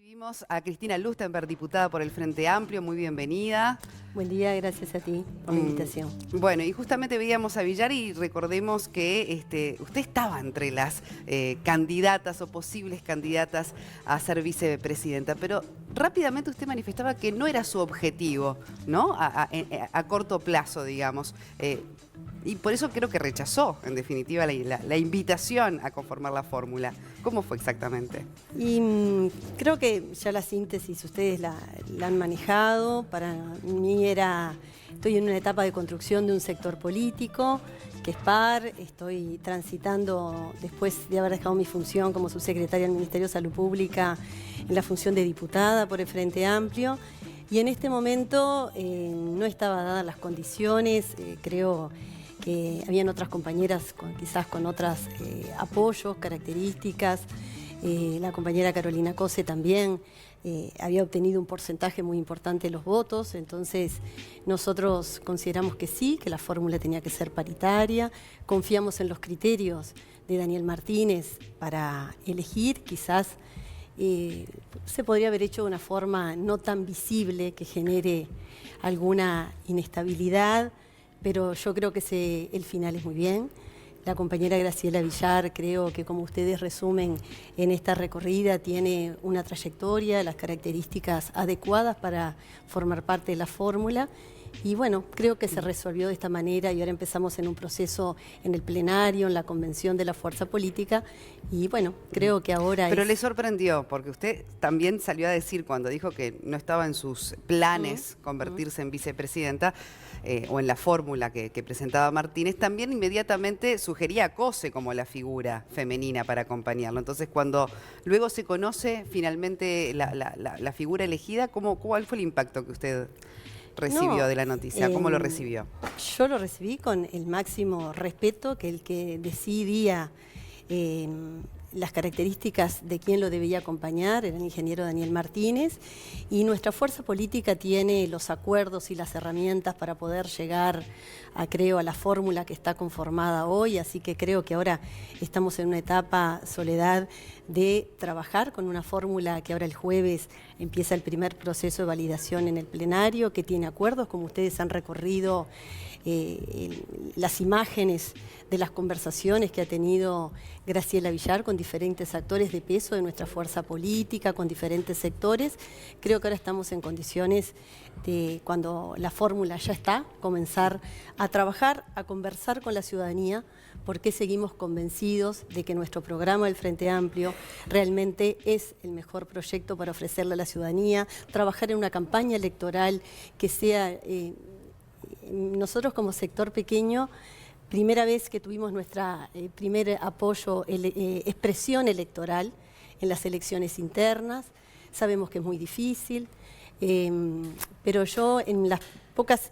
Recibimos a Cristina Lustenberg, diputada por el Frente Amplio. Muy bienvenida. Buen día, gracias a ti por la invitación. Bueno, y justamente veíamos a Villar y recordemos que usted estaba entre las candidatas o posibles candidatas a ser vicepresidenta, pero rápidamente usted manifestaba que no era su objetivo, ¿no? A corto plazo, digamos. Y por eso creo que rechazó, en definitiva, la invitación a conformar la fórmula. ¿Cómo fue exactamente? Y creo que ya la síntesis ustedes la han manejado. Para mí estoy en una etapa de construcción de un sector político, que es PAR. Estoy transitando, después de haber dejado mi función como subsecretaria del Ministerio de Salud Pública, en la función de diputada por el Frente Amplio. Y en este momento no estaban dadas las condiciones, creo que habían otras compañeras quizás con otros apoyos, características. La compañera Carolina Cose también había obtenido un porcentaje muy importante de los votos, entonces nosotros consideramos que sí, que la fórmula tenía que ser paritaria, confiamos en los criterios de Daniel Martínez para elegir, quizás se podría haber hecho de una forma no tan visible que genere alguna inestabilidad, pero yo creo que el final es muy bien. La compañera Graciela Villar, creo que como ustedes resumen en esta recorrida, tiene una trayectoria, las características adecuadas para formar parte de la fórmula. Y bueno, creo que se resolvió de esta manera y ahora empezamos en un proceso en el plenario, en la convención de la fuerza política. Y bueno, creo que ahora Pero le sorprendió, porque usted también salió a decir cuando dijo que no estaba en sus planes convertirse en vicepresidenta, o en la fórmula que presentaba Martínez, también inmediatamente sugería a Cose como la figura femenina para acompañarlo. Entonces, cuando luego se conoce finalmente la figura elegida, ¿cuál fue el impacto que usted recibió de la noticia? ¿Cómo lo recibió? Yo lo recibí con el máximo respeto, que el que decidía las características de quién lo debía acompañar era el ingeniero Daniel Martínez, y nuestra fuerza política tiene los acuerdos y las herramientas para poder llegar a la fórmula que está conformada hoy, así que creo que ahora estamos en una etapa, Soledad, de trabajar con una fórmula que ahora el jueves empieza el primer proceso de validación en el plenario, que tiene acuerdos, como ustedes han recorrido las imágenes de las conversaciones que ha tenido Graciela Villar con diferentes actores de peso de nuestra fuerza política, con diferentes sectores. Creo que ahora estamos en condiciones de, cuando la fórmula ya está, comenzar a trabajar, a conversar con la ciudadanía, porque seguimos convencidos de que nuestro programa del Frente Amplio realmente es el mejor proyecto para ofrecerle a la ciudadanía, trabajar en una campaña electoral que sea... Nosotros como sector pequeño, primera vez que tuvimos nuestra primer apoyo, expresión electoral en las elecciones internas. Sabemos que es muy difícil, pero yo en las pocas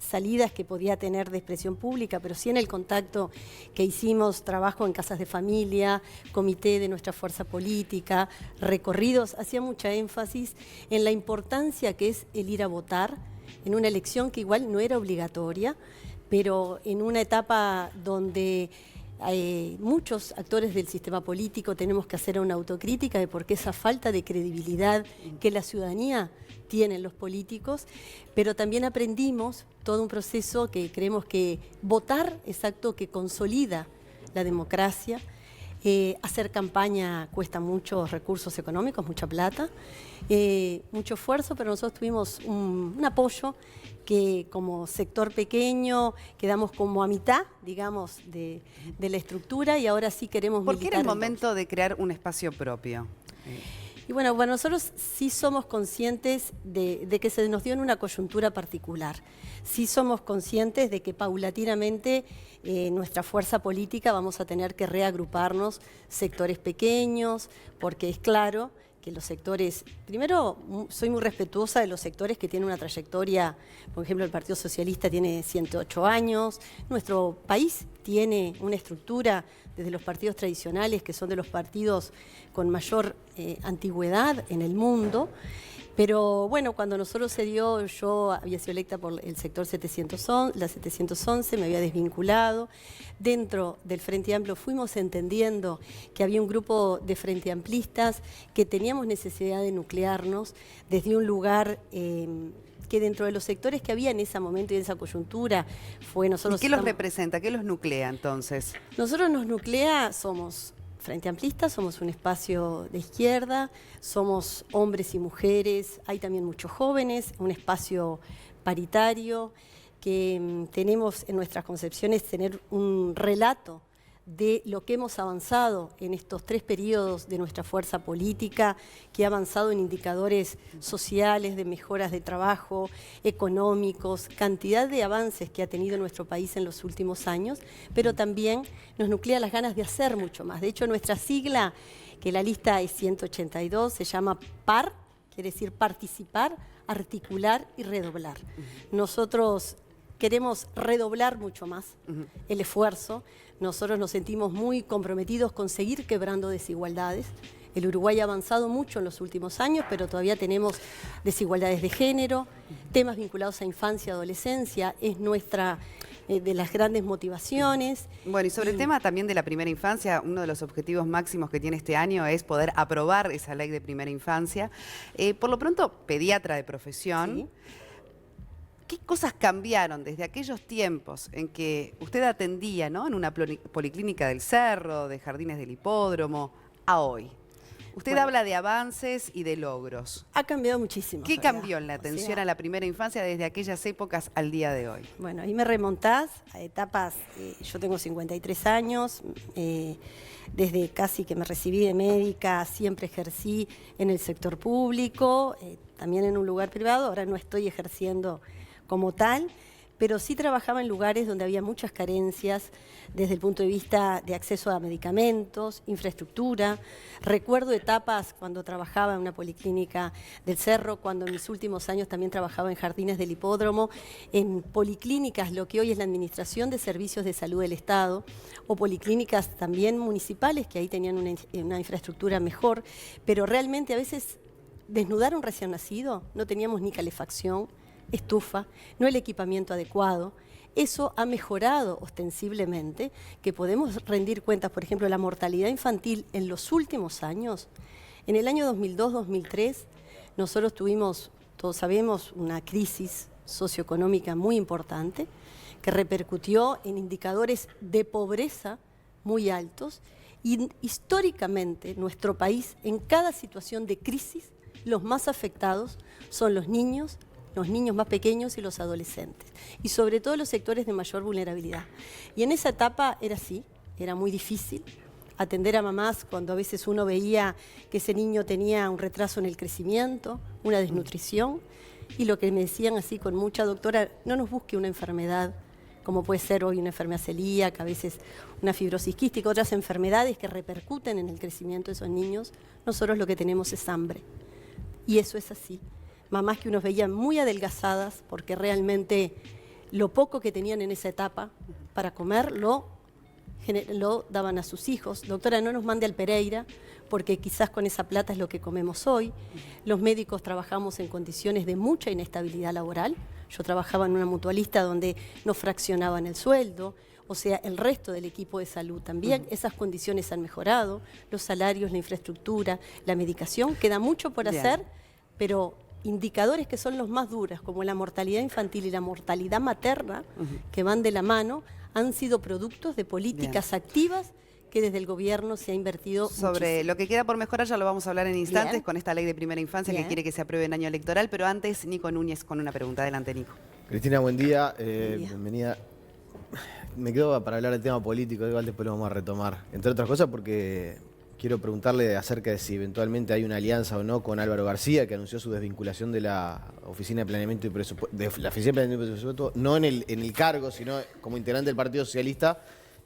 salidas que podía tener de expresión pública, pero sí en el contacto que hicimos, trabajo en casas de familia, comité de nuestra fuerza política, recorridos, hacía mucha énfasis en la importancia que es el ir a votar en una elección que igual no era obligatoria, pero en una etapa donde muchos actores del sistema político tenemos que hacer una autocrítica de por qué esa falta de credibilidad que la ciudadanía tiene en los políticos, pero también aprendimos todo un proceso que creemos que votar es acto que consolida la democracia. Hacer campaña cuesta muchos recursos económicos, mucha plata, mucho esfuerzo, pero nosotros tuvimos un apoyo que como sector pequeño quedamos como a mitad, digamos, de la estructura, y ahora sí queremos militar. ¿Por qué era el momento de crear un espacio propio? Y bueno, nosotros sí somos conscientes de que se nos dio en una coyuntura particular. Sí somos conscientes de que paulatinamente nuestra fuerza política vamos a tener que reagruparnos sectores pequeños, porque es claro que los sectores, primero soy muy respetuosa de los sectores que tienen una trayectoria, por ejemplo el Partido Socialista tiene 108 años, nuestro país tiene una estructura desde los partidos tradicionales, que son de los partidos con mayor antigüedad en el mundo, Pero bueno, cuando nosotros se dio, yo había sido electa por el sector 711, la 711, me había desvinculado. Dentro del Frente Amplio fuimos entendiendo que había un grupo de Frente Amplistas que teníamos necesidad de nuclearnos desde un lugar que dentro de los sectores que había en ese momento y en esa coyuntura fue nosotros... ¿Y qué los representa? ¿Qué los nuclea entonces? Nosotros nos nuclea, somos Frente Amplista, somos un espacio de izquierda, somos hombres y mujeres, hay también muchos jóvenes, un espacio paritario, que tenemos en nuestras concepciones tener un relato de lo que hemos avanzado en estos 3 periodos de nuestra fuerza política, que ha avanzado en indicadores sociales, de mejoras de trabajo, económicos, cantidad de avances que ha tenido nuestro país en los últimos años, pero también nos nuclea las ganas de hacer mucho más. De hecho, nuestra sigla, que la lista es 182, se llama PAR, quiere decir participar, articular y redoblar. Nosotros queremos redoblar mucho más el esfuerzo. Nosotros nos sentimos muy comprometidos con seguir quebrando desigualdades. El Uruguay ha avanzado mucho en los últimos años, pero todavía tenemos desigualdades de género, temas vinculados a infancia y adolescencia, es nuestra de las grandes motivaciones. Bueno, y sobre el tema también de la primera infancia, uno de los objetivos máximos que tiene este año es poder aprobar esa ley de primera infancia. Por lo pronto, pediatra de profesión. Sí. ¿Qué cosas cambiaron desde aquellos tiempos en que usted atendía, ¿no?, en una policlínica del Cerro, de Jardines del Hipódromo, a hoy? Usted habla de avances y de logros. Ha cambiado muchísimo. ¿Qué ¿verdad? cambió en la atención O sea, a la primera infancia desde aquellas épocas al día de hoy? Bueno, ahí me remontás a etapas, yo tengo 53 años, desde casi que me recibí de médica, siempre ejercí en el sector público, también en un lugar privado, ahora no estoy ejerciendo como tal, pero sí trabajaba en lugares donde había muchas carencias desde el punto de vista de acceso a medicamentos, infraestructura. Recuerdo etapas cuando trabajaba en una policlínica del Cerro, cuando en mis últimos años también trabajaba en Jardines del Hipódromo, en policlínicas, lo que hoy es la Administración de Servicios de Salud del Estado, o policlínicas también municipales, que ahí tenían una infraestructura mejor, pero realmente a veces desnudar a un recién nacido, no teníamos ni calefacción, estufa, no el equipamiento adecuado. Eso ha mejorado ostensiblemente, que podemos rendir cuentas, por ejemplo, de la mortalidad infantil en los últimos años. En el año 2002-2003 nosotros tuvimos, todos sabemos, una crisis socioeconómica muy importante que repercutió en indicadores de pobreza muy altos y históricamente nuestro país, en cada situación de crisis, los más afectados son los niños más pequeños y los adolescentes, y sobre todo los sectores de mayor vulnerabilidad. Y en esa etapa era así, era muy difícil atender a mamás cuando a veces uno veía que ese niño tenía un retraso en el crecimiento, una desnutrición, y lo que me decían así con mucha: doctora, no nos busque una enfermedad, como puede ser hoy una enfermedad celíaca, a veces una fibrosis quística, otras enfermedades que repercuten en el crecimiento de esos niños. Nosotros lo que tenemos es hambre, y eso es así. Mamás que unos veían muy adelgazadas porque realmente lo poco que tenían en esa etapa para comer lo daban a sus hijos. Doctora, no nos mande al Pereira porque quizás con esa plata es lo que comemos hoy. Los médicos trabajamos en condiciones de mucha inestabilidad laboral. Yo trabajaba en una mutualista donde nos fraccionaban el sueldo, o sea, el resto del equipo de salud también. Esas condiciones han mejorado, los salarios, la infraestructura, la medicación. Queda mucho por hacer, pero indicadores que son los más duros, como la mortalidad infantil y la mortalidad materna, que van de la mano, han sido productos de políticas activas que desde el gobierno se ha invertido sobre muchísimo. lo que queda por mejorar ya lo vamos a hablar en instantes. Bien. Con esta ley de primera infancia que quiere que se apruebe en año electoral, pero antes Nico Núñez con una pregunta. Adelante, Nico. Cristina, buen día. Buen día. Bienvenida. Me quedo para hablar del tema político, igual después lo vamos a retomar. Entre otras cosas porque quiero preguntarle acerca de si eventualmente hay una alianza o no con Álvaro García, que anunció su desvinculación de la Oficina de Planeamiento y Presupuesto, no en el cargo, sino como integrante del Partido Socialista,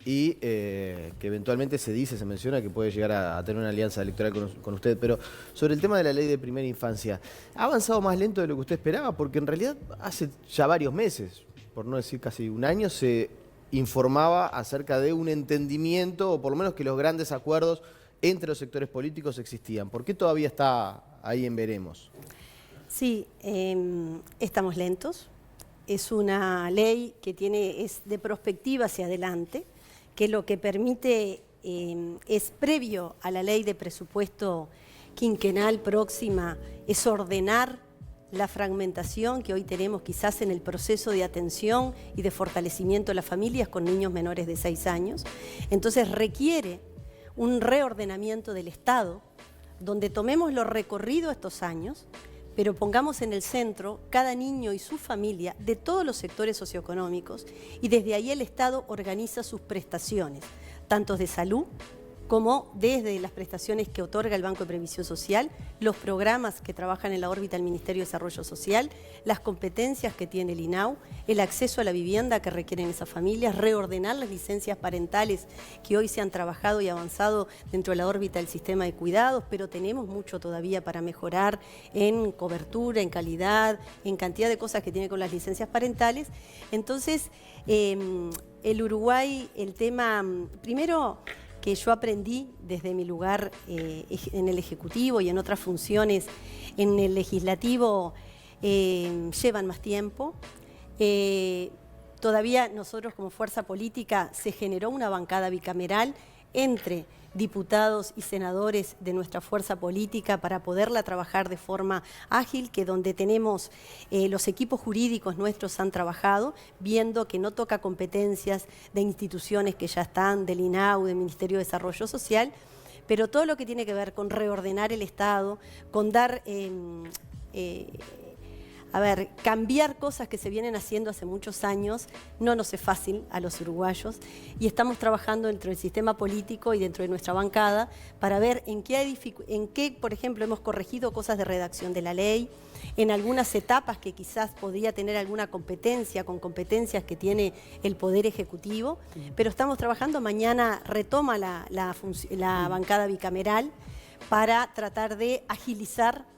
y que eventualmente se menciona que puede llegar a tener una alianza electoral con usted. Pero sobre el tema de la ley de primera infancia, ¿ha avanzado más lento de lo que usted esperaba? Porque en realidad hace ya varios meses, por no decir casi un año, se informaba acerca de un entendimiento, o por lo menos que los grandes acuerdos entre los sectores políticos existían. ¿Por qué todavía está ahí en veremos? Sí, estamos lentos. Es una ley que es de prospectiva hacia adelante, que lo que permite es previo a la ley de presupuesto quinquenal próxima, es ordenar la fragmentación que hoy tenemos quizás en el proceso de atención y de fortalecimiento de las familias con niños menores de 6 años. Entonces requiere un reordenamiento del Estado, donde tomemos lo recorrido estos años, pero pongamos en el centro cada niño y su familia de todos los sectores socioeconómicos, y desde ahí el Estado organiza sus prestaciones, tanto de salud como desde las prestaciones que otorga el Banco de Previsión Social, los programas que trabajan en la órbita del Ministerio de Desarrollo Social, las competencias que tiene el INAU, el acceso a la vivienda que requieren esas familias, reordenar las licencias parentales que hoy se han trabajado y avanzado dentro de la órbita del sistema de cuidados, pero tenemos mucho todavía para mejorar en cobertura, en calidad, en cantidad de cosas que tiene con las licencias parentales. Entonces, el Uruguay, el tema, primero, que yo aprendí desde mi lugar en el Ejecutivo y en otras funciones en el Legislativo, llevan más tiempo. Todavía nosotros como fuerza política se generó una bancada bicameral entre diputados y senadores de nuestra fuerza política para poderla trabajar de forma ágil, que donde tenemos los equipos jurídicos nuestros han trabajado, viendo que no toca competencias de instituciones que ya están, del INAU, del Ministerio de Desarrollo Social, pero todo lo que tiene que ver con reordenar el Estado, con dar... cambiar cosas que se vienen haciendo hace muchos años no nos es fácil a los uruguayos, y estamos trabajando dentro del sistema político y dentro de nuestra bancada para ver en qué, por ejemplo, hemos corregido cosas de redacción de la ley, en algunas etapas que quizás podría tener alguna competencia con competencias que tiene el Poder Ejecutivo, pero estamos trabajando. Mañana retoma la bancada bicameral para tratar de agilizar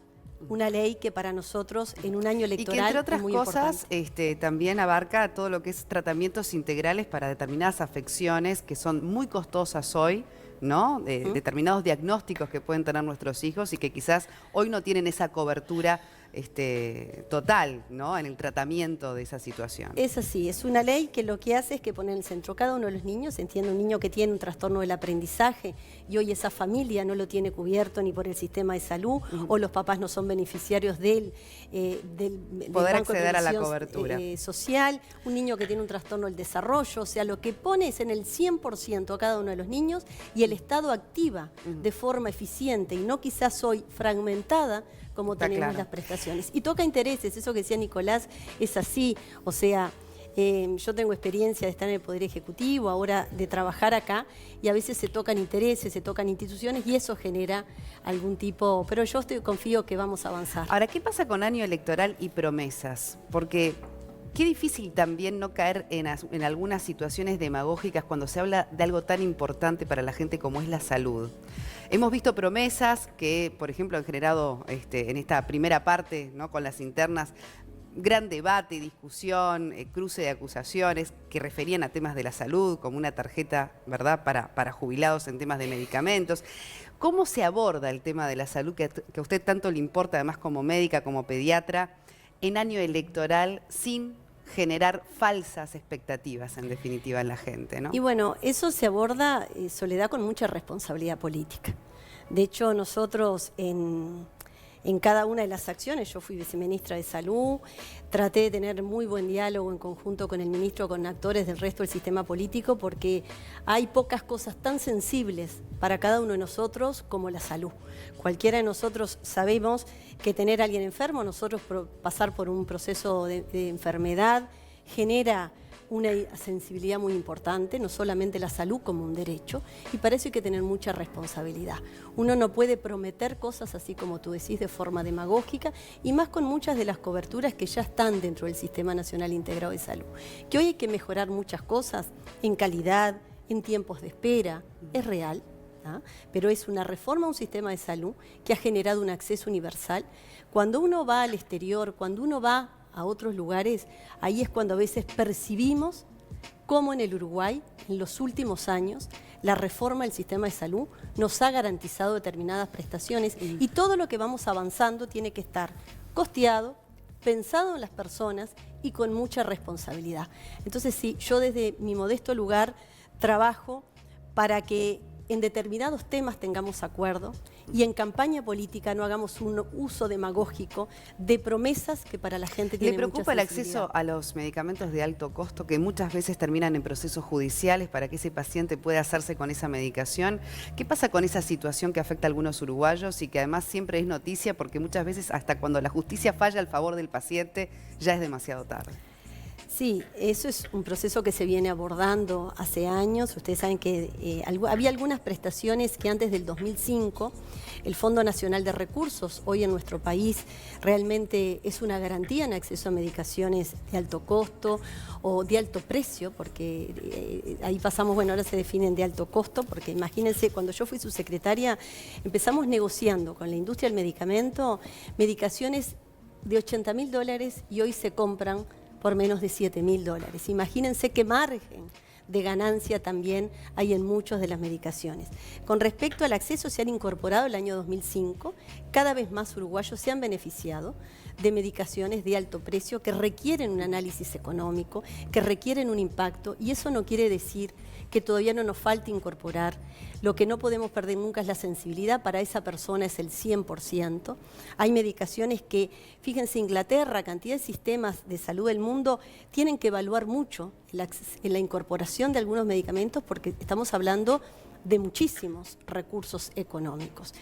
una ley que para nosotros en un año electoral y que entre otras es muy cosas importante. También abarca todo lo que es tratamientos integrales para determinadas afecciones que son muy costosas hoy, ¿no? Determinados diagnósticos que pueden tener nuestros hijos y que quizás hoy no tienen esa cobertura total, ¿no? En el tratamiento de esa situación. Es así, es una ley que lo que hace es que pone en el centro cada uno de los niños. Entiende, un niño que tiene un trastorno del aprendizaje y hoy esa familia no lo tiene cubierto ni por el sistema de salud, o los papás no son beneficiarios del poder Banco de acceder a la Previsión cobertura social, un niño que tiene un trastorno del desarrollo, o sea, lo que pone es en el 100% a cada uno de los niños, y el Estado activa de forma eficiente y no quizás hoy fragmentada como tenemos las prestaciones. Y toca intereses, eso que decía Nicolás es así, o sea, yo tengo experiencia de estar en el Poder Ejecutivo, ahora de trabajar acá, y a veces se tocan intereses, se tocan instituciones, y eso genera algún tipo, pero yo confío que vamos a avanzar. Ahora, ¿qué pasa con año electoral y promesas? Porque qué difícil también no caer en algunas situaciones demagógicas cuando se habla de algo tan importante para la gente como es la salud. Hemos visto promesas que, por ejemplo, han generado en esta primera parte, ¿no?, con las internas, gran debate, discusión, cruce de acusaciones que referían a temas de la salud, como una tarjeta, ¿verdad?, para jubilados en temas de medicamentos. ¿Cómo se aborda el tema de la salud, que a usted tanto le importa, además como médica, como pediatra, en año electoral, sin generar falsas expectativas, en definitiva, en la gente, ¿no? Y bueno, eso se aborda, Soledad, con mucha responsabilidad política. De hecho, nosotros en cada una de las acciones, yo fui viceministra de Salud, traté de tener muy buen diálogo en conjunto con el ministro, con actores del resto del sistema político, porque hay pocas cosas tan sensibles para cada uno de nosotros como la salud. Cualquiera de nosotros sabemos que tener a alguien enfermo, nosotros pasar por un proceso de enfermedad, genera una sensibilidad muy importante, no solamente la salud como un derecho, y para eso hay que tener mucha responsabilidad. Uno no puede prometer cosas así como tú decís de forma demagógica, y más con muchas de las coberturas que ya están dentro del Sistema Nacional Integrado de Salud. Que hoy hay que mejorar muchas cosas en calidad, en tiempos de espera, es real, ¿ah? Pero es una reforma a un sistema de salud que ha generado un acceso universal. Cuando uno va al exterior, cuando uno va a otros lugares, ahí es cuando a veces percibimos cómo en el Uruguay, en los últimos años, la reforma del sistema de salud nos ha garantizado determinadas prestaciones, y todo lo que vamos avanzando tiene que estar costeado, pensado en las personas y con mucha responsabilidad. Entonces sí, yo desde mi modesto lugar trabajo para que en determinados temas tengamos acuerdo y en campaña política no hagamos un uso demagógico de promesas que para la gente tienen ¿Le mucha preocupa el sensibilidad. acceso a los medicamentos de alto costo que muchas veces terminan en procesos judiciales para que ese paciente pueda hacerse con esa medicación? ¿Qué pasa con esa situación que afecta a algunos uruguayos y que además siempre es noticia porque muchas veces hasta cuando la justicia falla a favor del paciente ya es demasiado tarde? Sí, eso es un proceso que se viene abordando hace años. Ustedes saben que había algunas prestaciones que antes del 2005, el Fondo Nacional de Recursos, hoy en nuestro país, realmente es una garantía en acceso a medicaciones de alto costo o de alto precio, porque ahí pasamos, bueno, ahora se definen de alto costo, porque imagínense, cuando yo fui subsecretaria, empezamos negociando con la industria del medicamento medicaciones de $80.000 y hoy se compran por menos de $7.000. Imagínense qué margen de ganancia también hay en muchas de las medicaciones. Con respecto al acceso, se han incorporado el año 2005, cada vez más uruguayos se han beneficiado de medicaciones de alto precio que requieren un análisis económico, que requieren un impacto, y eso no quiere decir que todavía no nos falte incorporar. Lo que no podemos perder nunca es la sensibilidad, para esa persona es el 100%. Hay medicaciones que, fíjense, Inglaterra, cantidad de sistemas de salud del mundo tienen que evaluar mucho la incorporación de algunos medicamentos porque estamos hablando de muchísimos recursos económicos.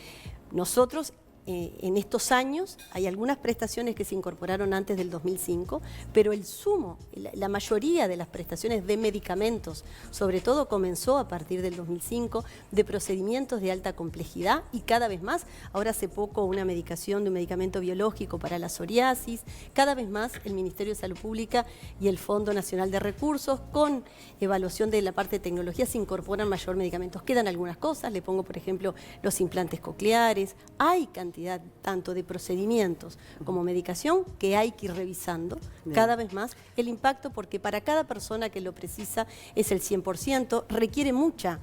Nosotros, en estos años, hay algunas prestaciones que se incorporaron antes del 2005, pero el sumo, la mayoría de las prestaciones de medicamentos, sobre todo comenzó a partir del 2005, de procedimientos de alta complejidad y cada vez más. Ahora hace poco una medicación de un medicamento biológico para la psoriasis, cada vez más el Ministerio de Salud Pública y el Fondo Nacional de Recursos, con evaluación de la parte de tecnología, se incorporan mayor medicamentos. Quedan algunas cosas, le pongo por ejemplo los implantes cocleares, hay cantidad tanto de procedimientos como medicación que hay que ir revisando cada vez más el impacto, porque para cada persona que lo precisa es el 100%, requiere mucha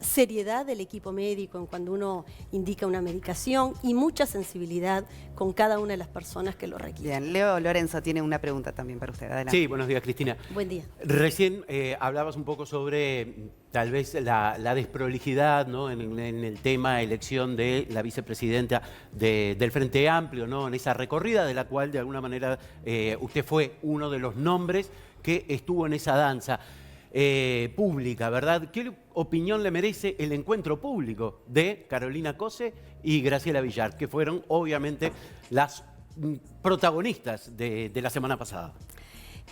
seriedad del equipo médico en cuando uno indica una medicación y mucha sensibilidad con cada una de las personas que lo requieren. Bien, Leo Lorenzo tiene una pregunta también para usted. Adelante. Sí, buenos días, Cristina. Buen día. Recién hablabas un poco sobre tal vez la desprolijidad, ¿no? en el tema elección de la vicepresidenta del Frente Amplio, ¿no? En esa recorrida de la cual de alguna manera usted fue uno de los nombres que estuvo en esa danza pública, ¿verdad? ¿Qué opinión le merece el encuentro público de Carolina Cose y Graciela Villar, que fueron obviamente las protagonistas de la semana pasada?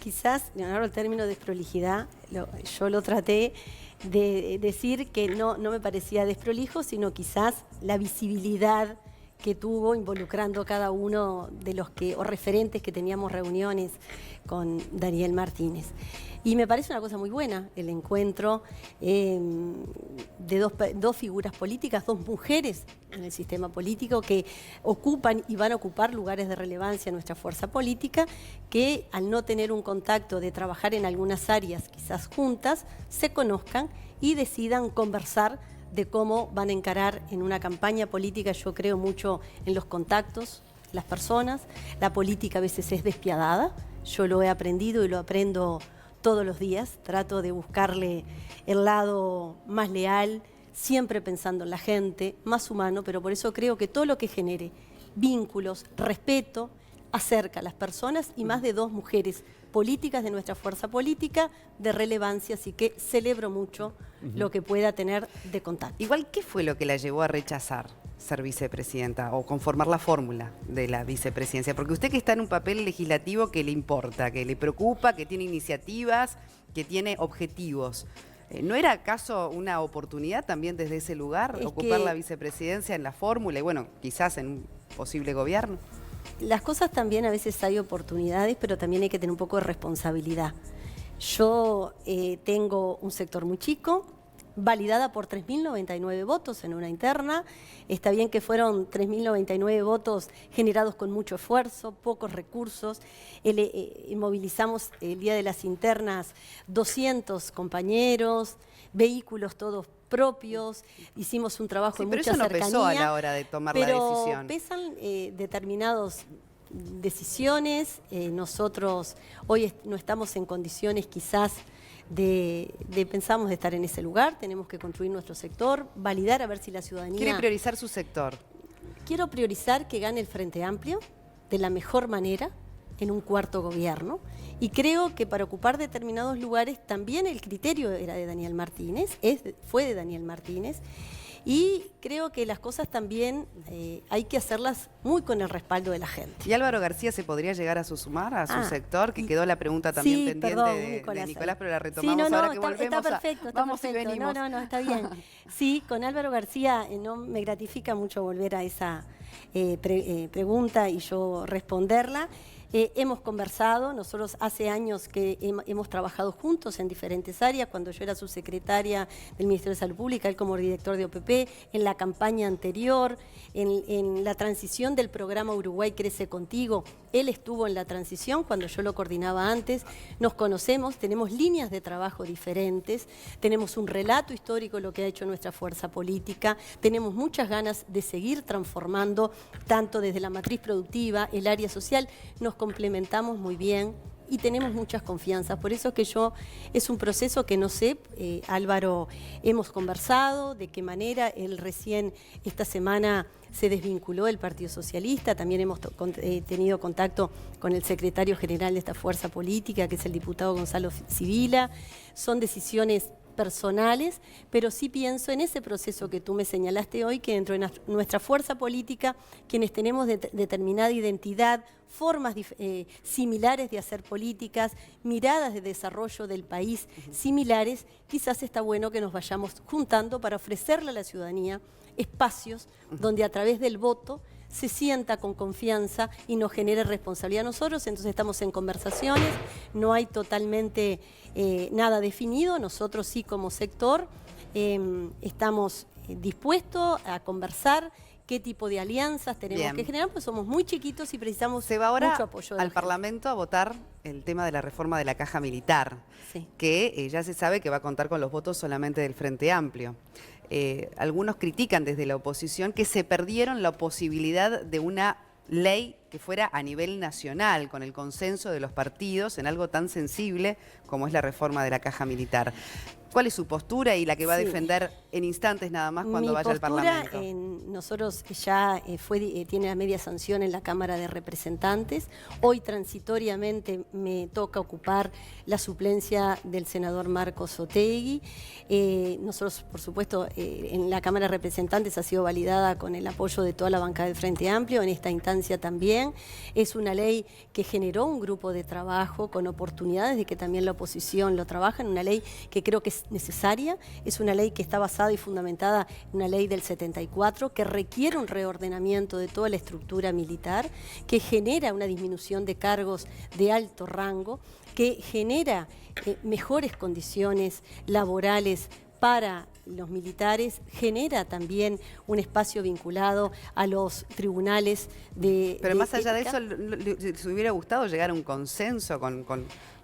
Quizás, ahora el término desprolijidad, yo lo traté de decir que no me parecía desprolijo, sino quizás la visibilidad que tuvo involucrando cada uno de los o referentes que teníamos reuniones con Daniel Martínez. Y me parece una cosa muy buena el encuentro de dos figuras políticas, dos mujeres en el sistema político que ocupan y van a ocupar lugares de relevancia en nuestra fuerza política, que al no tener un contacto de trabajar en algunas áreas quizás juntas, se conozcan y decidan conversar de cómo van a encarar en una campaña política. Yo creo mucho en los contactos, las personas. La política a veces es despiadada, yo lo he aprendido y lo aprendo todos los días. Trato de buscarle el lado más leal, siempre pensando en la gente, más humano, pero por eso creo que todo lo que genere vínculos, respeto, acerca a las personas, y más de dos mujeres políticas de nuestra fuerza política de relevancia, así que celebro mucho lo que pueda tener de contacto. Igual, ¿qué fue lo que la llevó a rechazar ser vicepresidenta o conformar la fórmula de la vicepresidencia? Porque usted, que está en un papel legislativo que le importa, que le preocupa, que tiene iniciativas, que tiene objetivos, ¿no era acaso una oportunidad también desde ese lugar ocupar la vicepresidencia en la fórmula y bueno, quizás en un posible gobierno? Las cosas también, a veces hay oportunidades, pero también hay que tener un poco de responsabilidad. Yo tengo un sector muy chico, validada por 3.099 votos en una interna. Está bien que fueron 3.099 votos generados con mucho esfuerzo, pocos recursos. Movilizamos el día de las internas 200 compañeros, vehículos todos propios, hicimos un trabajo de mucha cercanía. Pero eso no pesó a la hora de tomar la decisión. Pesan determinadas decisiones. Nosotros hoy no estamos en condiciones quizás pensamos de estar en ese lugar, tenemos que construir nuestro sector, validar a ver si la ciudadanía... ¿Quiere priorizar su sector? Quiero priorizar que gane el Frente Amplio de la mejor manera en un cuarto gobierno, y creo que para ocupar determinados lugares también el criterio era de Daniel Martínez, fue de Daniel Martínez, y creo que las cosas también hay que hacerlas muy con el respaldo de la gente. ¿Y Álvaro García se podría llegar a sumar a su sector? Que quedó la pregunta también pendiente de Nicolás, pero la retomamos ahora que volvemos. Está perfecto, está perfecto. No, está bien. Sí, con Álvaro García no me gratifica mucho volver a esa pregunta y yo responderla. Hemos conversado, nosotros hace años que hemos trabajado juntos en diferentes áreas, cuando yo era subsecretaria del Ministerio de Salud Pública, él como director de OPP, en la campaña anterior, en la transición del programa Uruguay Crece Contigo, él estuvo en la transición cuando yo lo coordinaba antes, nos conocemos, tenemos líneas de trabajo diferentes, tenemos un relato histórico de lo que ha hecho nuestra fuerza política, tenemos muchas ganas de seguir transformando, tanto desde la matriz productiva, el área social, nos complementamos muy bien y tenemos muchas confianzas. Por eso que es un proceso que no sé, Álvaro, hemos conversado, de qué manera, él recién esta semana se desvinculó del Partido Socialista, también hemos tenido contacto con el secretario general de esta fuerza política, que es el diputado Gonzalo Sibila. Son decisiones personales, pero sí pienso en ese proceso que tú me señalaste hoy, que dentro de nuestra fuerza política, quienes tenemos determinada identidad, formas similares de hacer políticas, miradas de desarrollo del país similares, quizás está bueno que nos vayamos juntando para ofrecerle a la ciudadanía espacios donde a través del voto se sienta con confianza y nos genere responsabilidad a nosotros. Entonces estamos en conversaciones, no hay totalmente nada definido, nosotros sí como sector estamos dispuestos a conversar qué tipo de alianzas tenemos que generar, pues somos muy chiquitos y precisamos mucho apoyo. Se va ahora al gente. Parlamento a votar el tema de la reforma de la Caja Militar, que ya se sabe que va a contar con los votos solamente del Frente Amplio. Algunos critican desde la oposición que se perdieron la posibilidad de una ley que fuera a nivel nacional, con el consenso de los partidos en algo tan sensible como es la reforma de la Caja Militar. ¿Cuál es su postura y la que va a defender en instantes nada más cuando vaya al Parlamento? Nosotros ya tiene la media sanción en la Cámara de Representantes. Hoy transitoriamente me toca ocupar la suplencia del senador Marcos Otegui. Nosotros, por supuesto, en la Cámara de Representantes ha sido validada con el apoyo de toda la bancada del Frente Amplio, en esta instancia también. Es una ley que generó un grupo de trabajo con oportunidades de que también la oposición lo trabaja, en una ley que creo que es necesaria, es una ley que está basada y fundamentada en una ley del 74, que requiere un reordenamiento de toda la estructura militar, que genera una disminución de cargos de alto rango, que genera mejores condiciones laborales para los militares, genera también un espacio vinculado a los tribunales de Pero más allá ética. de eso, ¿les hubiera gustado llegar a un consenso con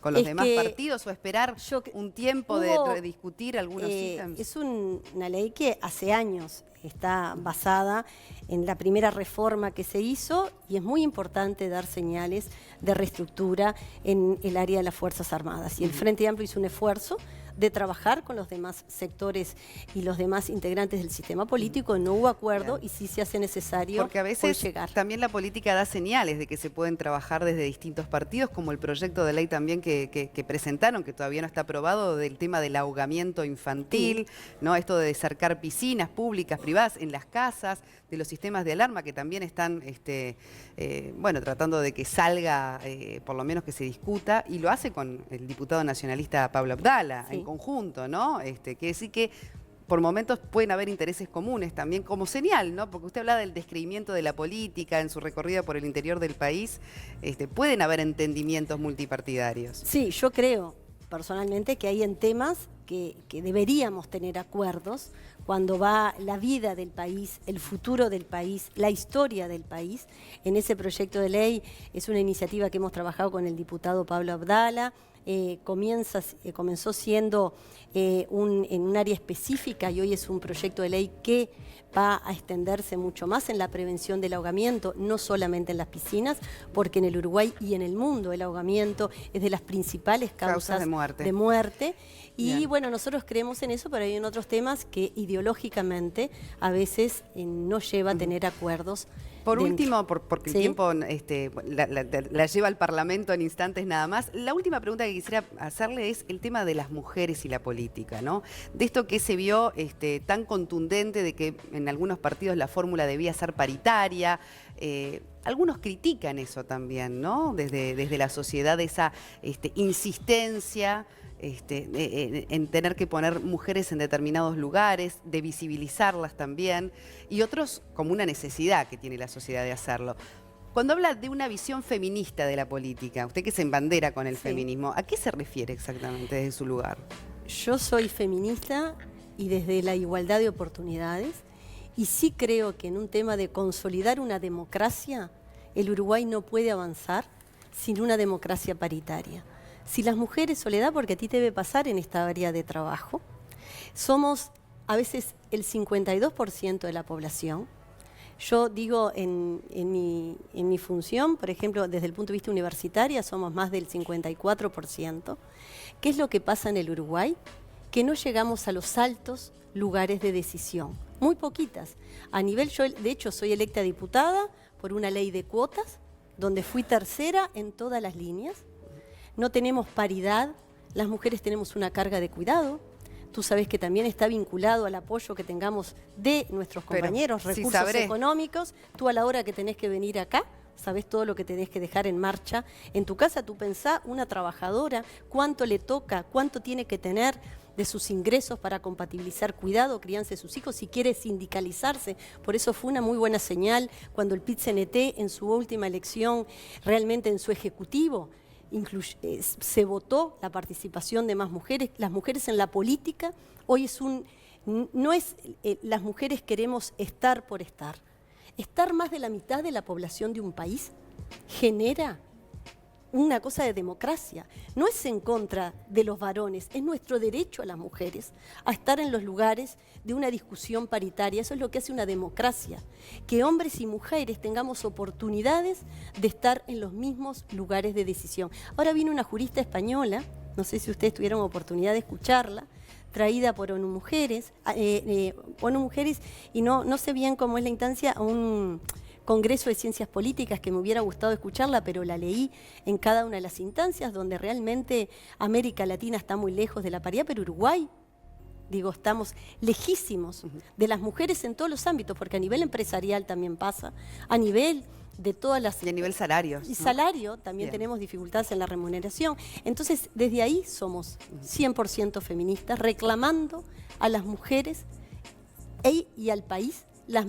los demás partidos o esperar un tiempo de discutir algunos ítems? Es una ley que hace años está basada en la primera reforma que se hizo y es muy importante dar señales de reestructura en el área de las Fuerzas Armadas. Y el Frente Amplio hizo un esfuerzo de trabajar con los demás sectores y los demás integrantes del sistema político, no hubo acuerdo y sí se hace necesario porque a veces llegar. También la política da señales de que se pueden trabajar desde distintos partidos, como el proyecto de ley también que presentaron, que todavía no está aprobado, del tema del ahogamiento infantil, ¿no? Esto de cercar piscinas públicas, privadas, en las casas, de los sistemas de alarma que también están tratando de que salga, por lo menos que se discuta, y lo hace con el diputado nacionalista Pablo Abdala, en conjunto, ¿no? Que sí que por momentos pueden haber intereses comunes también como señal, ¿no? Porque usted habla del descreimiento de la política en su recorrida por el interior del país, pueden haber entendimientos multipartidarios. Sí, yo creo, personalmente que hay en temas que deberíamos tener acuerdos cuando va la vida del país, el futuro del país, la historia del país. En ese proyecto de ley es una iniciativa que hemos trabajado con el diputado Pablo Abdala. Comenzó siendo en un área específica y hoy es un proyecto de ley que va a extenderse mucho más en la prevención del ahogamiento, no solamente en las piscinas, porque en el Uruguay y en el mundo el ahogamiento es de las principales causas de muerte. Y Bien. bueno, nosotros creemos en eso, pero hay en otros temas que ideológicamente a veces nos lleva a tener acuerdos. Por dentro. último, porque el ¿Sí? tiempo la lleva al Parlamento en instantes nada más, la última pregunta que quisiera hacerle es el tema de las mujeres y la política, ¿no? De esto que se vio tan contundente de que en algunos partidos la fórmula debía ser paritaria. Algunos critican eso también, ¿no? Desde la sociedad, esa insistencia en tener que poner mujeres en determinados lugares, de visibilizarlas también, y otros como una necesidad que tiene la sociedad de hacerlo. Cuando habla de una visión feminista de la política, usted que se embandera con el feminismo, ¿a qué se refiere exactamente desde su lugar? Yo soy feminista y desde la igualdad de oportunidades, y sí creo que en un tema de consolidar una democracia, el Uruguay no puede avanzar sin una democracia paritaria. Si las mujeres, Soledad, porque a ti te debe pasar en esta área de trabajo, somos a veces el 52% de la población. Yo digo en mi función, por ejemplo, desde el punto de vista universitario, somos más del 54%. ¿Qué es lo que pasa en el Uruguay? Que no llegamos a los altos lugares de decisión, muy poquitas. Yo de hecho soy electa diputada por una ley de cuotas, donde fui tercera en todas las líneas. No tenemos paridad, las mujeres tenemos una carga de cuidado. Tú sabes que también está vinculado al apoyo que tengamos de nuestros compañeros, recursos económicos. Tú a la hora que tenés que venir acá, sabés todo lo que tenés que dejar en marcha. En tu casa tú pensás, una trabajadora, cuánto le toca, cuánto tiene que tener de sus ingresos para compatibilizar cuidado, crianza de sus hijos, si quiere sindicalizarse. Por eso fue una muy buena señal cuando el PIT-CNT en su última elección, realmente en su ejecutivo, se votó la participación de más mujeres. Las mujeres en la política hoy no es las mujeres queremos estar por estar. Estar más de la mitad de la población de un país genera una cosa de democracia. No es en contra de los varones, es nuestro derecho a las mujeres a estar en los lugares de una discusión paritaria. Eso es lo que hace una democracia, que hombres y mujeres tengamos oportunidades de estar en los mismos lugares de decisión. Ahora viene una jurista española, no sé si ustedes tuvieron oportunidad de escucharla, traída por ONU Mujeres, y no sé bien cómo es la instancia, a un Congreso de Ciencias Políticas, que me hubiera gustado escucharla, pero la leí en cada una de las instancias, donde realmente América Latina está muy lejos de la paridad, pero Uruguay, estamos lejísimos de las mujeres en todos los ámbitos, porque a nivel empresarial también pasa, a nivel de todas las... Y a nivel salarios. Y salario, también tenemos dificultades en la remuneración. Entonces, desde ahí somos 100% feministas, reclamando a las mujeres y al país las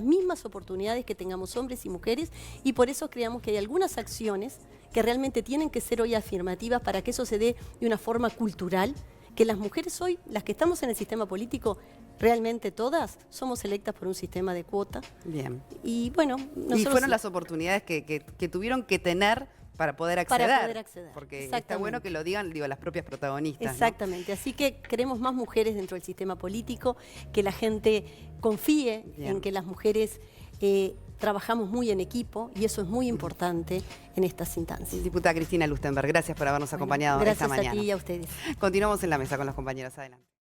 mismas oportunidades que tengamos hombres y mujeres, y por eso creemos que hay algunas acciones que realmente tienen que ser hoy afirmativas para que eso se dé de una forma cultural, que las mujeres hoy, las que estamos en el sistema político, realmente todas somos electas por un sistema de cuota. Bien. Y bueno, y fueron las oportunidades que tuvieron que tener para poder acceder. Para poder acceder. Porque está bueno que lo digan, las propias protagonistas. Exactamente. ¿No? Así que queremos más mujeres dentro del sistema político, que la gente confíe en que las mujeres trabajamos muy en equipo, y eso es muy importante en estas instancias. Diputada Cristina Lustenberg, gracias por habernos acompañado esta mañana. Gracias a ti y a ustedes. Continuamos en la mesa con los compañeros. Adelante.